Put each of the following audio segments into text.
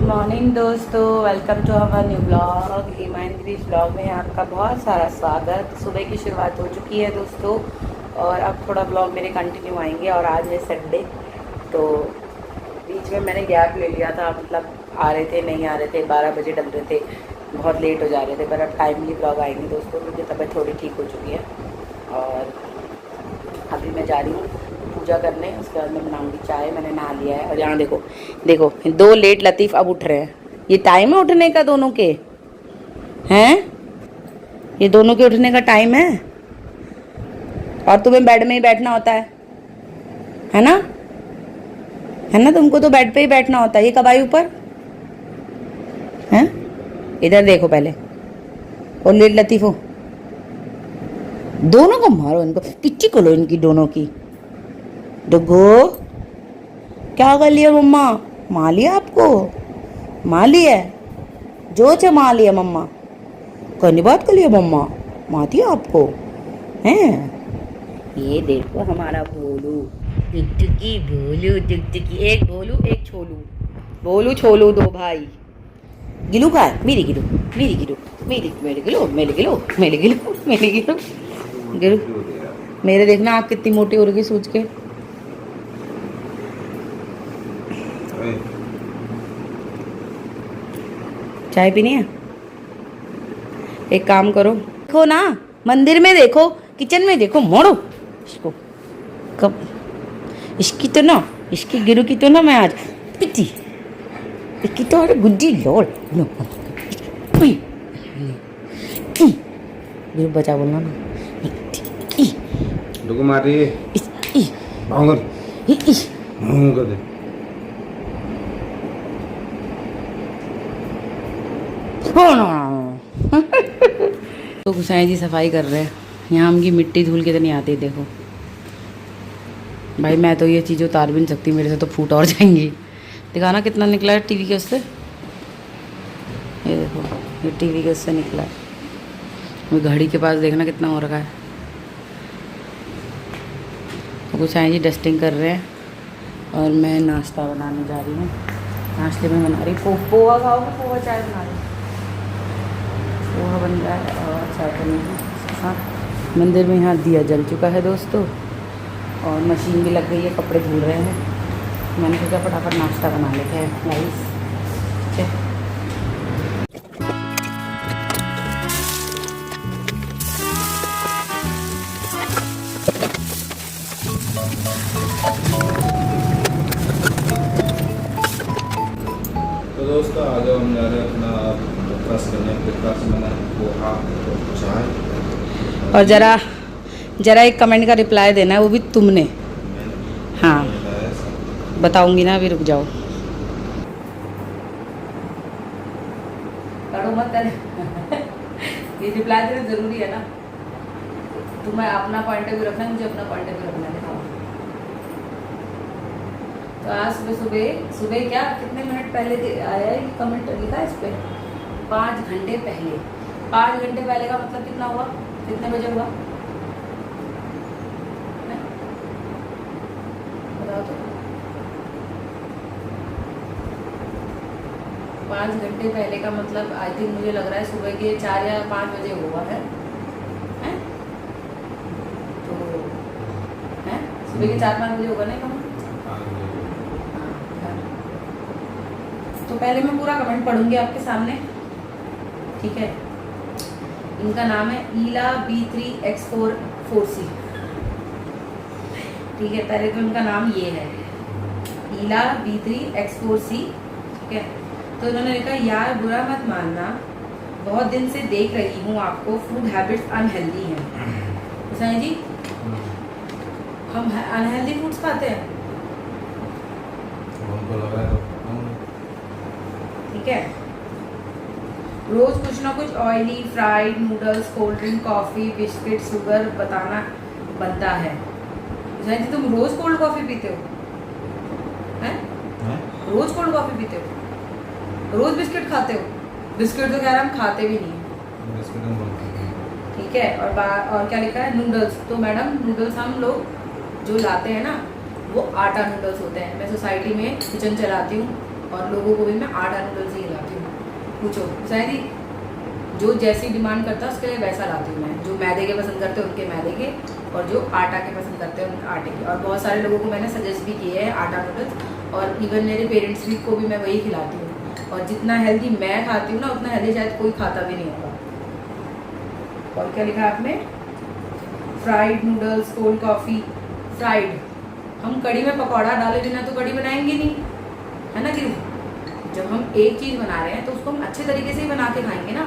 Morning दोस्तों, welcome to our new blog. ईमानगिरी blog में आपका बहुत सारा स्वागत। सुबह की शुरुआत हो चुकी है दोस्तों और अब थोड़ा ब्लॉग मेरे कंटिन्यू आएंगे। और आज है संडे, तो बीच में मैंने गैप ले लिया था, मतलब आ रहे थे नहीं आ रहे थे, 12 बजे डल रहे थे, बहुत लेट हो जा रहे थे, पर अब टाइमली ब्लॉग आएंगे दोस्तों क्योंकि तबीयत थोड़ी ठीक हो चुकी है। और अभी मैं जा रही हूँ पूजा करने, उसके बाद मैं बनाऊंगी चाय। मैंने नहा लिया है और यहाँ देखो देखो दो लेट लतीफ़ अब उठ रहे हैं। ये टाइम है उठने का दोनों के? हैं? ये दोनों के उठने का टाइम है? और तुम्हें बेड में ही बैठना होता है ना? है ना, तुमको तो बेड पे ही बैठना होता है। ये कब आई ऊपर? हैं? इधर देखो पहले। और लेट लतीफ़ हो, दोनों को मारो, इनको किच्ची को लो, इनकी दोनों की। डुगो क्या कर लिया मम्मा? मार लिया आपको? मार लिया जो चे मार लिया मम्मा? करनी बात कर लिया मम्मा? मार दिया आपको हैं? ये देखो हमारा भोलू, टुकटुकी भोलू, टुकटुकी, एक भोलू एक छोलू, भोलू छोलू दो भाई। गिलू का है? मेरी गिलू, मेरी गिलू, मेरी मेरे गिलू, मेरे गिलू, मेरे गिलू, मेरी गिलू, गिलू। मेरे देखना आप कितनी मोटी हो रही सोच के। चाय पीनी है? एक काम करो, देखो ना, मंदिर में देखो, किचन में देखो, मोड़ो इसको। कब इसकी तो ना, इसकी गिरू की तो ना मैं आज पिटी, इसकी तो अरे गुड्डी लोल नो। गिरू बचा बोलना ना। डुगु मारी भांगर भांगर दे। तो गुसाई जी सफाई कर रहे हैं। यहाँ हमकी मिट्टी धूल कितनी आती है देखो भाई। मैं तो ये चीज़ उतार भी नहीं सकती, मेरे से तो फूट और जाएंगी। दिखाना कितना निकला है टीवी के उससे। ये देखो, ये टीवी के उससे निकला है। वो घड़ी के पास देखना कितना हो रखा है। तो गुसाई जी डस्टिंग कर रहे हैं और मैं नाश्ता बनाने जा रही हूँ। नाश्ते में बना रही पोहा। खाओगे पोहा? चाय बना रही, पोहा बन रहा है और चाय बनेगी उसके साथ। मंदिर में यहाँ दिया जल चुका है दोस्तों और मशीन भी लग गई है, कपड़े धुल रहे हैं। मैंने सोचा फटाफट नाश्ता बना लेते हैं गाइस। ठीक है, तो दोस्तों आज हम जा रहे हैं अपना ब्रेकफास्ट करने। ब्रेकफास्ट में पोहा और चाय। और ज़रा एक कमेंट का रिप्लाई देना है, वो भी तुमने। हाँ बताऊंगी ना, अभी रुक जाओ। करो मत कर। ये रिप्लाई देना जरूरी है ना। तुम्हें अपना पॉइंट ऑफ व्यू रखना है, मुझे अपना पॉइंट ऑफ व्यू रखना है। तो आज सुबह क्या कितने मिनट पहले आया है कमेंट लिखा है इस पर? 5 घंटे पहले। 5 घंटे पहले का मतलब कितना हुआ? कितने बजे हुआ बताओ तो। 5 घंटे पहले का मतलब आई थिंक मुझे लग रहा है सुबह के 4 या 5 बजे हुआ है? तो है सुबह के 4-5 बजे होगा नहीं कमेंट? तो पहले मैं पूरा कमेंट पढ़ूंगी आपके सामने, ठीक है? इनका नाम है ईला B3X4C। ठीक है, पहले तो इनका नाम ये है, ईला B3X4C। ठीक है, तो इन्होंने लिखा, यार बुरा मत मानना, बहुत दिन से देख रही हूँ आपको फूड हैबिट्स अनहेल्दी हैं। हुसैन जी, हम अनहेल्दी फूड्स खाते हैं? ठीक है, रोज कुछ ना कुछ oily, fried, noodles, cold drink, coffee, biscuit, sugar बताना बनता है। जी तुम रोज कोल्ड कॉफ़ी पीते हो? हैं? रोज कोल्ड कॉफ़ी पीते हो? रोज बिस्किट खाते हो? बिस्किट तो खैर हम खाते भी नहीं है। ठीक है, और क्या लिखा है? नूडल्स। तो मैडम नूडल्स हम लोग जो लाते हैं ना, वो आटा नूडल्स होते हैं। मैं सोसाइटी में किचन चलाती हूँ और लोगों को भी मैं आटा नूडल्स ही खिलाती हूँ। पूछो शायद ही जो जैसी डिमांड करता है उसके लिए वैसा लाती हूँ मैं। जो मैदे के पसंद करते हैं उनके मैदे के, और जो आटा के पसंद करते हैं उनके आटे के। और बहुत सारे लोगों को मैंने सजेस्ट भी किए हैं आटा नूडल्स, और इवन मेरे पेरेंट्स भी को भी मैं वही खिलाती हूँ। और जितना हेल्दी मैं खाती हूँ ना उतना हेल्दी शायद कोई खाता भी नहीं होगा। और क्या लिखा है आपने? Fried noodles, cold coffee. Fried, हम कड़ी में पकौड़ा डाले बिना तो कड़ी बनाएंगे नहीं, है ना गिरू? जब हम एक चीज़ बना रहे हैं तो उसको हम अच्छे तरीके से ही बना के खाएंगे ना।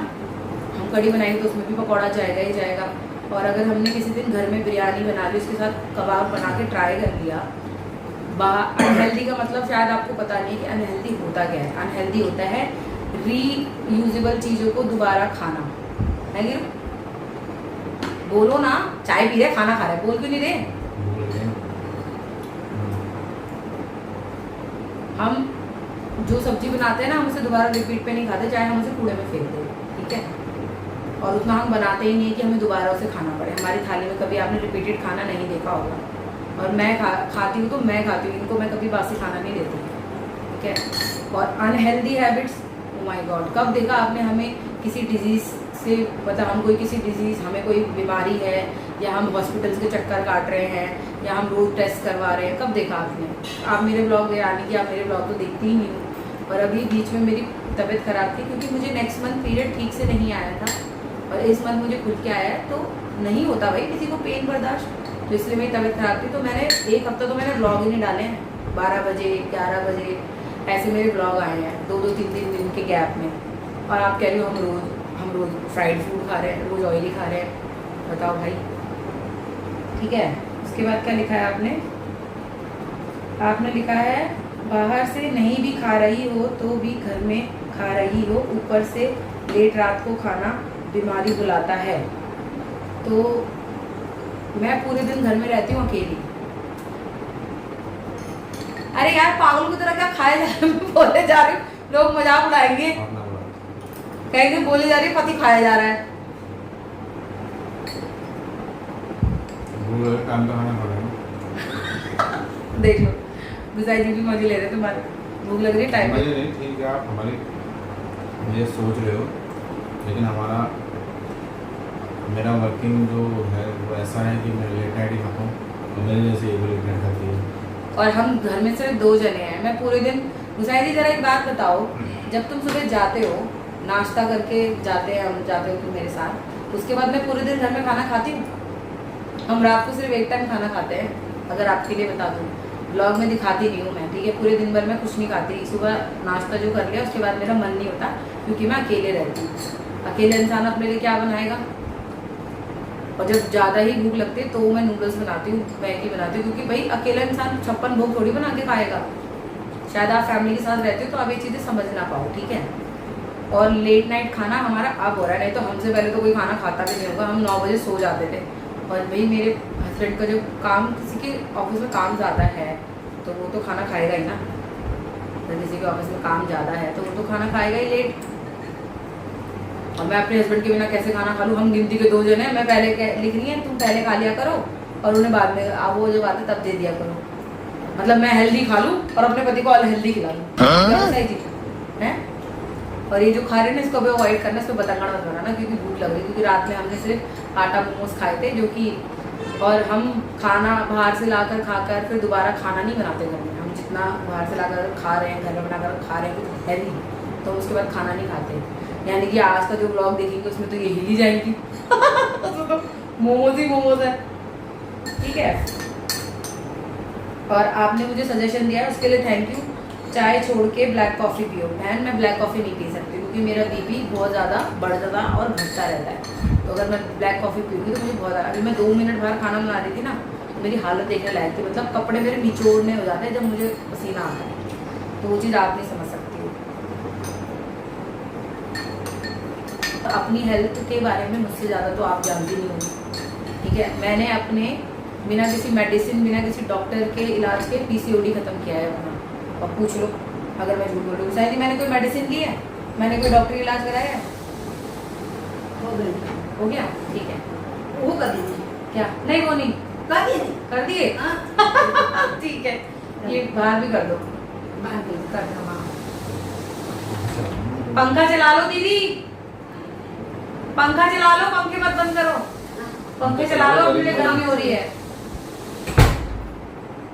हम कड़ी बनाएंगे तो उसमें भी पकौड़ा जाएगा ही जाएगा। और अगर हमने किसी दिन घर में बिरयानी बना ली, उसके साथ कबाब बना के ट्राई कर लिया, अनहेल्दी का मतलब शायद आपको पता नहीं कि अनहेल्दी होता क्या है। अनहेल्दी होता है रीयूजेबल चीज़ों को दोबारा खाना, है गिरू? बोलो ना, चाय पी रहे खाना खा रहे, बोल क्यों नहीं रहे? हम जो सब्जी बनाते हैं ना, हम उसे दोबारा रिपीट पे नहीं खाते, चाहे हम उसे कूड़े में फेंक दें, ठीक है? और उतना हम बनाते ही नहीं कि हमें दोबारा उसे खाना पड़े। हमारी थाली में कभी आपने रिपीटेड खाना नहीं देखा होगा। और मैं खाती हूँ तो मैं खाती हूँ, इनको मैं कभी बासी खाना नहीं देती, ठीक है? और unhealthy habits, oh my God, कब देखा आपने हमें किसी डिजीज़ से, मतलब हम कोई किसी डिजीज़, हमें कोई बीमारी है या हम हॉस्पिटल्स के चक्कर काट रहे हैं या हम रोज टेस्ट करवा रहे हैं, कब देखा आपने? आप मेरे ब्लॉग, यानी कि आप मेरे ब्लॉग तो देखती ही नहीं हो। और अभी बीच में मेरी तबीयत ख़राब थी क्योंकि मुझे नेक्स्ट मंथ पीरियड ठीक से नहीं आया था, और इस मंथ मुझे खुल के आया है, तो नहीं होता भाई किसी को पेन बर्दाश्त, तो इसलिए मेरी तबीयत ख़राब थी। तो मैंने एक हफ्ता तो मैंने ब्लॉग ही नहीं डाले हैं। 12 बजे 11 बजे ऐसे मेरे ब्लॉग आए हैं 2-2 3-3 दिन के गैप में। और आप कह रही हो हम रोज़ फ्राइड फूड खा रहे हैं, रोज़ ऑयली खा रहे हैं, बताओ भाई, ठीक है? उसके बाद क्या लिखा है आपने? आपने लिखा है बाहर से नहीं भी खा रही हो तो भी घर में खा रही हो, ऊपर से लेट रात को खाना बीमारी बुलाता है। तो मैं पूरे दिन घर में रहती हूँ अकेली। अरे यार पागल की तरह क्या खाए जा रहे हैं? बोले जा रही हूँ, लोग मजाक उड़ाएंगे, कहेंगे बोले जा रही पति खाया जा रहा है। देख लो गुजाई जी भी मजे ले रहे, तुम्हारे भूख लग रही है, टाइम नहीं ठीक है, आप हमारी ये सोच रहे हो, लेकिन मेरा वर्किंग जो है वो ऐसा है कि मैं लेट नाइट ही खाता हूँ, तो मेरे जैसे एक लेट नाइट खाती है। और हम घर में सिर्फ 2 जने हैं, मैं पूरे दिन। गुजाई जी जरा एक बात बताओ, जब तुम सुबह जाते हो नाश्ता करके जाते हैं, हम जाते हो तुम मेरे साथ, उसके बाद मैं पूरे दिन घर में खाना खाती हूँ? हम रात को सिर्फ एक टाइम खाना खाते हैं। अगर आपके लिए बता दूँ, ब्लॉग में दिखाती नहीं हूँ मैं, ठीक है? पूरे दिन भर मैं कुछ नहीं खाती। सुबह नाश्ता जो कर लिया उसके बाद मेरा मन नहीं होता, क्योंकि मैं अकेले रहती हूँ। अकेले इंसान अपने लिए क्या बनाएगा? और जब ज़्यादा ही भूख लगती है तो मैं नूडल्स बनाती हूँ, मैगी बनाती हूँ, क्योंकि भाई अकेला इंसान 56 भोग थोड़ी बना के खाएगा। शायद आप फैमिली के साथ रहते हो तो आप ये चीज़ें समझ ना पाओ, ठीक है? और लेट नाइट खाना हमारा अब हो रहा है, नहीं तो हमसे पहले तो कोई खाना खाता भी नहीं होगा। हम 9 बजे सो जाते थे। और भाई मेरे हस्बैंड का जो काम, किसी के ऑफिस में काम ज़्यादा है तो वो तो खाना खाएगा ही ना। अगर किसी के ऑफिस में काम ज़्यादा है तो वो तो खाना खाएगा ही लेट। और मैं अपने हस्बैंड के बिना कैसे खाना खा लूँ? हम गिनती के 2 जने हैं, मैं पहले लिख रही है, तुम पहले खा लिया करो और उन्हें बाद में वो जब आते तब दे दिया करो। मतलब मैं हेल्दी खा लूँ और अपने पति को अनहेल्दी खिला लूँ, सही चीज़ है। और ये जो खा रहे हैं ना, इसको भी अवॉइड करना, इसको बतंगड़ मत बनाना, क्योंकि भूख लग रही। क्योंकि रात में हमने सिर्फ आटा मोमोज खाए थे, जो कि, और हम खाना बाहर से लाकर खाकर फिर दोबारा खाना नहीं बनाते घर में। हम जितना बाहर से लाकर खा रहे हैं, घर में बनाकर खा रहे हैं कुछ हेल्दी, तो उसके बाद खाना नहीं खाते। यानी कि आज का जो ब्लॉग देखेंगे उसमें तो ये हिल ही जाएंगी तो मोमोज ही मोमोज है, ठीक है? और आपने मुझे सजेशन दिया है, उसके लिए थैंक यू। चाय छोड़ के ब्लैक कॉफ़ी पियो। बहन मैं ब्लैक कॉफ़ी नहीं पी सकती, क्योंकि मेरा बीपी बहुत ज़्यादा बढ़ जाता और घटता रहता है। तो अगर मैं ब्लैक कॉफ़ी पीऊँगी तो मुझे बहुत ज़्यादा, अभी मैं 2 मिनट बाहर खाना बना रही थी ना, तो मेरी हालत देखने लायक थी। मतलब कपड़े मेरे निचोड़ने हो जाते हैं जब मुझे पसीना आता है, तो वो चीज़ आप नहीं समझ सकती हो। तो अपनी हेल्थ के बारे में मुझसे ज़्यादा तो आप जानती नहीं होंगी, ठीक है? मैंने अपने बिना किसी मेडिसिन, बिना किसी डॉक्टर के इलाज के PCOD ख़त्म किया है अपना। और पूछ लो अगर मैं झूठ बोलूँ, शायद मैंने कोई मेडिसिन ली है, मैंने कोई डॉक्टरी इलाज कराया है? हो गया, ठीक है। वो कर दीजिए। क्या? नहीं वो नहीं कर दिए, ठीक है। ये बाहर भी कर दो, बाहर भी कर दो। हाँ पंखा चला लो दीदी, पंखा चला लो, पंखे मत बंद करो, पंखे चला लो, अपने लिए गर्मी हो रही है।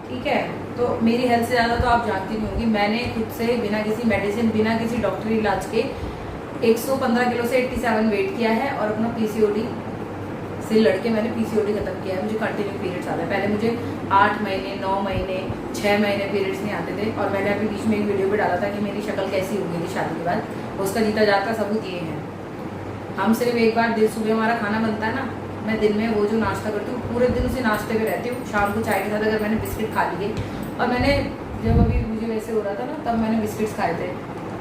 ठीक है, तो मेरी हेल्थ से ज़्यादा तो आप जानती नहीं होगी। मैंने खुद से बिना किसी मेडिसिन, बिना किसी डॉक्टरी इलाज के 115 किलो से 87 वेट किया है और अपना पीसीओडी से लड़के मैंने पीसीओडी खत्म किया है। मुझे कंटिन्यू पीरियड्स आते हैं। पहले मुझे 8 महीने, 9 महीने, 6 महीने पीरियड्स नहीं आते थे। और मैंने अभी बीच में एक वीडियो पे डाला था कि मेरी शक्ल कैसी हो गई थी शादी के बाद, उसका जीता जागता सबूत ये है। हम सिर्फ एक बार दिन सुबह हमारा खाना बनता है ना, मैं दिन में वो जो नाश्ता करती हूँ पूरे दिन उसी नाश्ते पे रहती हूँ। शाम को चाय के साथ अगर मैंने बिस्किट खा लिए, और मैंने जब अभी मुझे वैसे हो रहा था ना तब मैंने बिस्किट्स खाए थे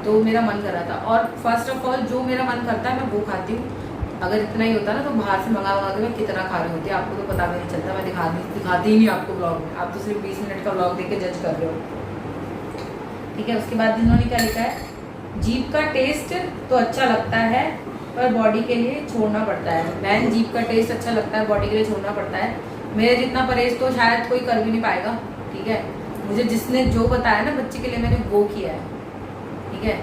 तो मेरा मन कर रहा था। और फर्स्ट ऑफ ऑल जो मेरा मन करता है मैं वो खाती हूँ। अगर इतना ही होता ना तो बाहर से मंगा के मैं कितना खा रही होती है, आपको तो पता भी नहीं चलता। मैं दिखाती ही नहीं आपको ब्लॉग में, आप तो सिर्फ 20 मिनट का ब्लॉग देख के जज कर रहे हो। ठीक है, उसके बाद इन्होंने क्या लिखा है, जीभ का टेस्ट तो अच्छा लगता है पर बॉडी के लिए छोड़ना पड़ता है। मैन जीभ का टेस्ट अच्छा लगता है, बॉडी के लिए छोड़ना पड़ता है। मेरे जितना परहेज तो शायद कोई कर भी नहीं पाएगा। ठीक है, मुझे जिसने जो बताया ना बच्चे के लिए मैंने वो किया है। ठीक है,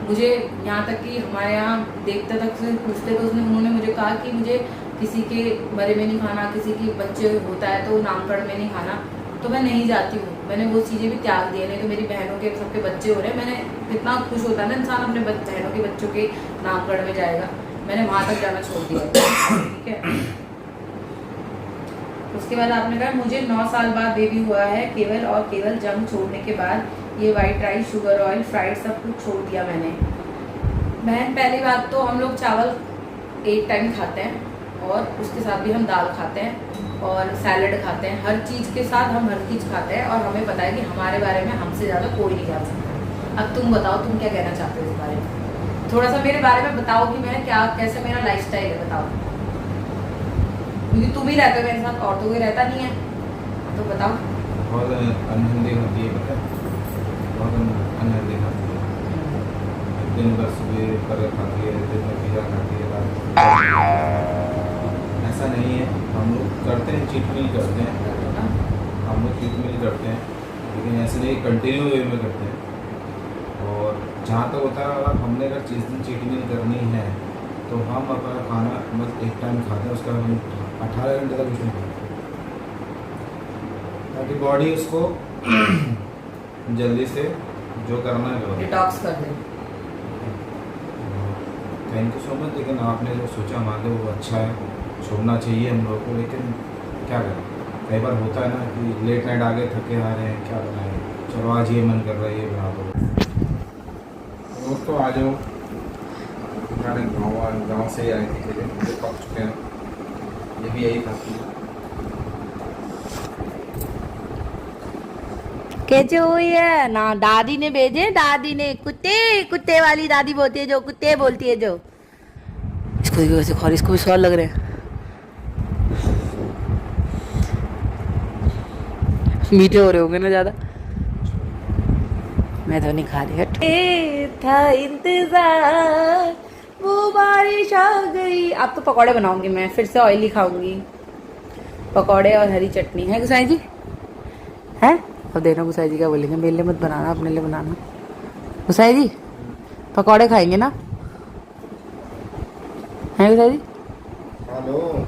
मुझे यहाँ तक कि हमारे यहाँ देखते तक से पूछते थे, उन्होंने मुझे कहा कि मुझे किसी के मरे में नहीं खाना, किसी के बच्चे होता है तो नामकरण में नहीं खाना, तो मैं नहीं जाती हूँ। मैंने वो चीज़ें भी त्याग दी है। नहीं तो मेरी बहनों के सबके बच्चे हो रहे हैं, मैंने कितना खुश होता है ना इंसान अपने बहनों के बच्चों के नामकरण में जाएगा, मैंने वहाँ तक जाना छोड़ दिया। ठीक है, उसके बाद आपने कहा मुझे 9 साल बाद बेबी हुआ है, केवल और केवल जंग छोड़ने के बाद ये white rice, sugar oil, fried सब कुछ छोड़ दिया मैंने। बहन पहली बात तो हम लोग चावल एक टाइम खाते हैं और उसके साथ भी हम दाल खाते हैं और सैलड खाते हैं। हर चीज़ के साथ हम हर चीज़ खाते हैं और हमें पता है कि हमारे बारे में हमसे ज़्यादा कोई नहीं जान सकता। अब तुम बताओ तुम क्या कहना चाहते हो इस बारे में, थोड़ा सा मेरे बारे में बताओ कि मैं क्या, कैसे मेरा लाइफस्टाइल है, बताओ। क्योंकि तुम ही रहते हो मेरे साथ और तो कोई रहता नहीं है, तो बताओ। बहुत अनहेल्दी होती है, पता है, बहुत अनहेल्दी खाती है। दिन भर सुबह बर्गर खाती है, दिन में पिज़्ज़ा खाती है, रात में। ऐसा नहीं है, हम लोग करते हैं, चीट मील करते हैं, हम लोग चीट मील करते हैं, लेकिन ऐसे नहीं कंटिन्यू वे में करते हैं। और जहाँ तक होता है, अगर हमने अगर जिस दिन चीट मील करनी है तो हम अपना खाना बस एक टाइम खाते हैं, उसका हम 18 घंटे तक कुछ नहीं खाते, ताकि बॉडी उसको जल्दी से जो करना है डिटॉक्स कर दे। Thank you so much. लेकिन आपने जो सोचा हमारे वो अच्छा है, छोड़ना चाहिए हम लोग को, लेकिन क्या करें, कई बार होता है ना कि लेट नाइट आगे थके आ रहे हैं, क्या बनाए, चलो आज ये मन कर रहा है ये बना दो। दोस्तों आ जाओ, गाँव से ही आए थे, मुझे पक चुके हैं, ये भी यही खाती है। कैसे हुई है ना, दादी ने भेजे, दादी ने कुत्ते, कुत्ते वाली दादी बोलती है जो, कुत्ते बोलती है जो। इसको देखो वैसे खौर, इसको भी स्वाद लग रहे हैं। मीठे हो रहे होंगे ना ज्यादा, मैं तो नहीं खा रही। हट था इंतजार, वो बारिश आ गई। अब तो पकौड़े बनाऊंगी मैं, फिर से ऑयली खाऊंगी, पकौड़े और हरी चटनी है गुसाई जी, है। अब देखना गुसाई जी क्या बोलेंगे, मेरे लिए मत बनाना, अपने लिए बनाना। गुसाई जी पकौड़े खाएंगे ना, हैं गुसाई जी? हेलो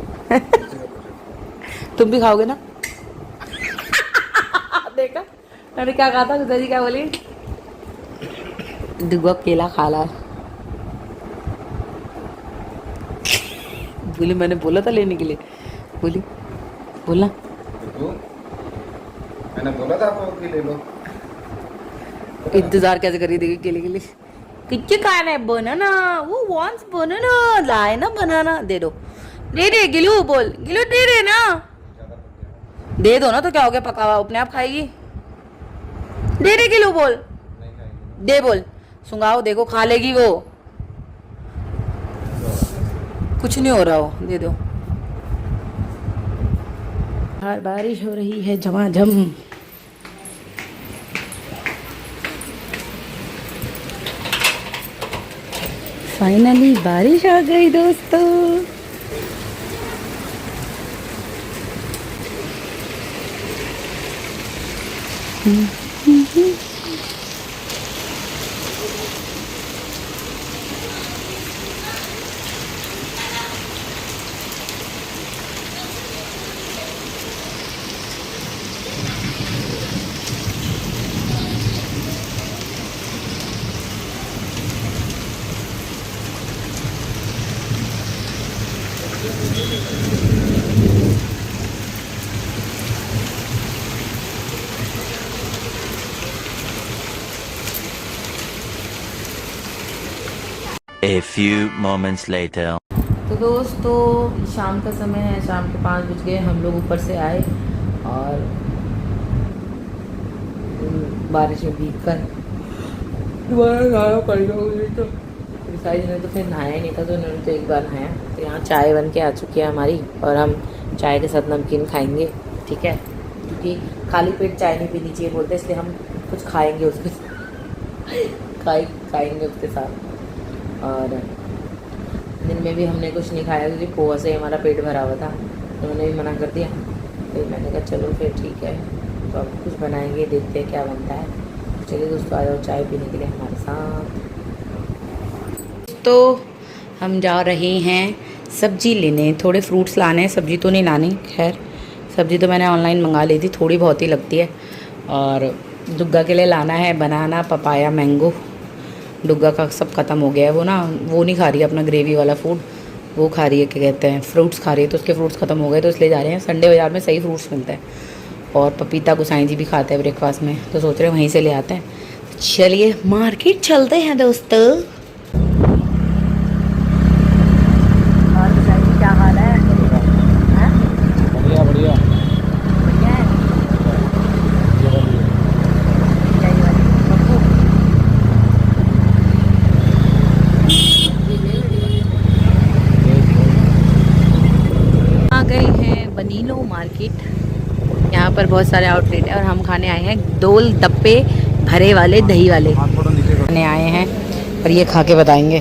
तुम भी खाओगे ना? देखा मैंने क्या कहा था, गुसाई जी क्या बोली, दुआ केला खा ला। बोली मैंने बोला था लेने के लिए, बोली बोला मैंने बोला था आपको कि ले लो। इंतजार कैसे कर रही थी केले के लिए? किच्चे खाना है बनाना, वो वांट्स बनाना, लाए ना बनाना, दे दो, दे दे गिलू, बोल गिलू दे दे ना, दे दो ना, तो क्या हो गया, पका हुआ अपने आप खाएगी, दे दे गिलू, बोल दे, बोल सुंगाओ, देखो खा लेगी वो, कुछ नहीं हो रहा हो, दे दो। बारिश हो रही है झमाझम। फाइनली बारिश आ गई दोस्तों। A few moments later. तो दोस्तों शाम का समय है, शाम के 5 बज गए। हम लोग ऊपर से आए और बारिश में भीग कर दोबारा नहाना पड़ेगा मुझे। तो साइज ने तो फिर नहाया ही नहीं था, तो उन्होंने तो एक बार नहाया। तो यहाँ चाय बन के आ चुकी है हमारी और हम चाय के साथ नमकीन खाएंगे, ठीक है, क्योंकि खाली पेट चाय नहीं पीनी चाहिए बोलते, इसलिए हम कुछ खाएंगे उसके खाएंगे उसके साथ। और दिन में भी हमने कुछ नहीं खाया क्योंकि पोहा से हमारा पेट भरा हुआ था, तो उन्होंने भी मना कर दिया। फिर मैंने कहा चलो फिर ठीक है, तो अब कुछ बनाएंगे, देखते हैं क्या बनता है। चलिए दोस्तों, आ जाओ चाय पीने के लिए हमारे साथ। तो हम जा रहे हैं सब्जी लेने, थोड़े फ्रूट्स लाने हैं, सब्जी तो नहीं लानी। खैर सब्जी तो मैंने ऑनलाइन मंगा ली थी, थोड़ी बहुत ही लगती है। और दुग्गा के लिए लाना है बनाना, पपाया, मैंगो। डुग्गा का सब ख़त्म हो गया है, वो नहीं खा रही है अपना ग्रेवी वाला फूड, वो खा रही है क्या कहते हैं फ्रूट्स खा रही है, तो उसके फ्रूट्स ख़त्म हो गए, तो इसलिए जा रहे हैं। संडे बाज़ार में सही फ्रूट्स मिलते हैं, और पपीता गुसाई जी भी खाते हैं ब्रेकफास्ट में, तो सोच रहे हैं वहीं से ले आते हैं। चलिए मार्केट चलते हैं दोस्तों। और गुसाई जी क्या हाल है? बढ़िया बढ़िया। बढ़िया है। आ गए हैं बनीलो मार्केट। यहाँ पर बहुत सारे आउटलेट है और हम खाने आए हैं दोल डब्बे भरे वाले दही वाले खाने आए हैं, और ये खा के बताएंगे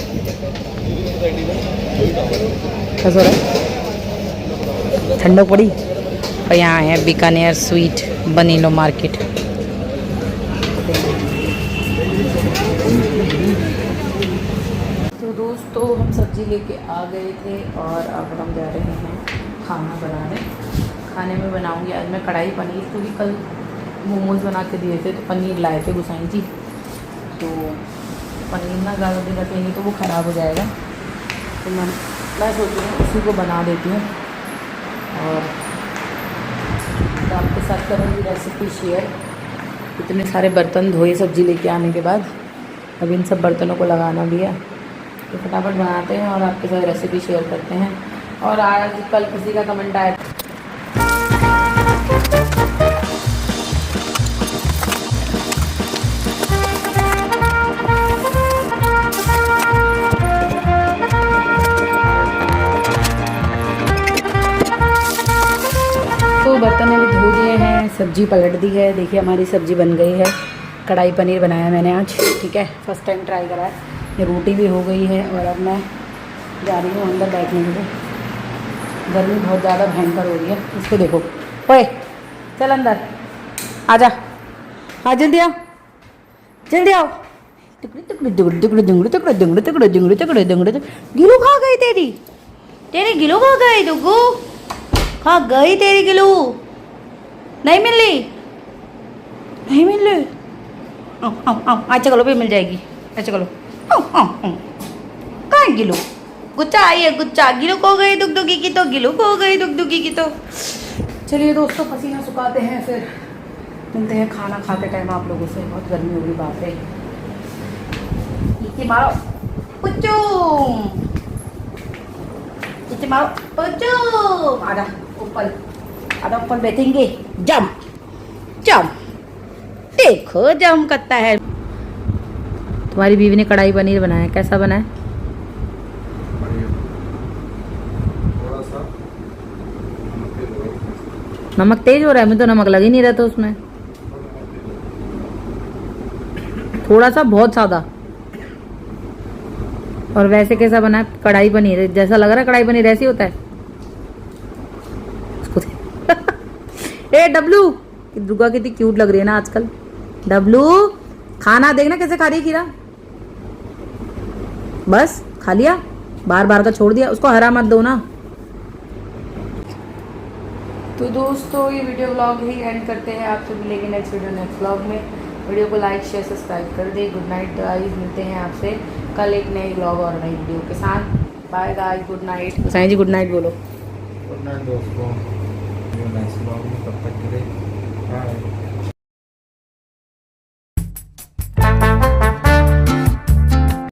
कैसा रहा है। ठंडक पड़ी। और यहाँ आए हैं बीकानेर स्वीट बनीलो मार्केट। तो दोस्तों हम सब्जी लेके आ गए थे और अब हम जा रहे हैं खाना बनाने। खाने में बनाऊंगी आज मैं कढ़ाई पनीर, क्योंकि कल मोमोज़ बना के दिए थे तो पनीर लाए थे गुसाई जी, तो पनीर ना ज़्यादा दिन रखेंगे तो वो ख़राब हो जाएगा, तो मैं सोच रही हूँ उसी को बना देती हूँ और तो आपके साथ करूँगी रेसिपी शेयर। इतने सारे बर्तन धोए सब्ज़ी लेके आने के बाद, अब इन सब बर्तनों को लगाना भी है, तो फटाफट बनाते हैं और आपके साथ रेसिपी शेयर करते हैं। और आज कल किसी का कमेंट आया तो बर्तन अभी धो दिए हैं, सब्जी पलट दी है। देखिए हमारी सब्जी बन गई है। कढ़ाई पनीर बनाया मैंने आज, ठीक है, फर्स्ट टाइम ट्राई करा है। ये रोटी भी हो गई है और अब मैं जा रही हूँ अंदर बैठने के लिए। गर्मी बहुत ज़्यादा भयंकर हो रही है, इसको देखो। ओए चल अंदर आजा, आ जल्दी आओ, जल्दी आओ। टुकड़ी टुकड़ी टुकड़ी टुकड़ी टुकड़ी टुकड़ी टुकड़ी टुकड़ी टुकड़ी टुकड़ी टुकड़ी गिलू खा गई तेरी गिलू खा गई, डुगू खा गई तेरी गिलू। नहीं मिल रही, नहीं मिल रही। अच्छा चलो भी मिल जाएगी, अच्छा चलो। कहाँ गिलू? गुच्चा आई है, गुच्चा गिलू खो गई दुगदुगी की, तो गिलू खो गई दुगदुगी की। तो चलिए दोस्तों पसीना सुखाते हैं, फिर मिलते हैं खाना खाते टाइम आप लोगों से। बहुत गर्मी हो रही, बात है। इसे मारो पुच्चू, इसे मारो पुच्चू। आधा ऊपर, आधा ऊपर बैठेंगे। जम जम, देखो जम करता है। तुम्हारी बीवी ने कढ़ाई पनीर बनाया, कैसा बना है? नमक तेज हो रहा है, मुझे तो नमक लग ही नहीं रहा था उसमें। थोड़ा सा, बहुत सादा। और वैसे कैसा बना है? कढ़ाई पनीर जैसा लग रहा है, कढ़ाई पनीर ऐसे होता है। ए डब्लू, दुर्गा कितनी क्यूट लग रही है ना आजकल। डब्लू खाना देखना कैसे खा रही है खीरा। बस खा लिया, बार बार का छोड़ दिया, उसको हरा मत दो ना। तो दोस्तों ये वीडियो व्लॉग ही एंड करते हैं, आपसे मिलेंगे नेक्स्ट वीडियो नेक्स्ट व्लॉग में। वीडियो को लाइक शेयर सब्सक्राइब कर दे। गुड नाइट गाइस, मिलते हैं आपसे कल एक नए व्लॉग और नई वीडियो के साथ। Bye guys, good night. Sai ji good night बोलो। गुड नाइट दोस्तों, नेक्स्ट ब्लॉग में तब तक के लिए बाय।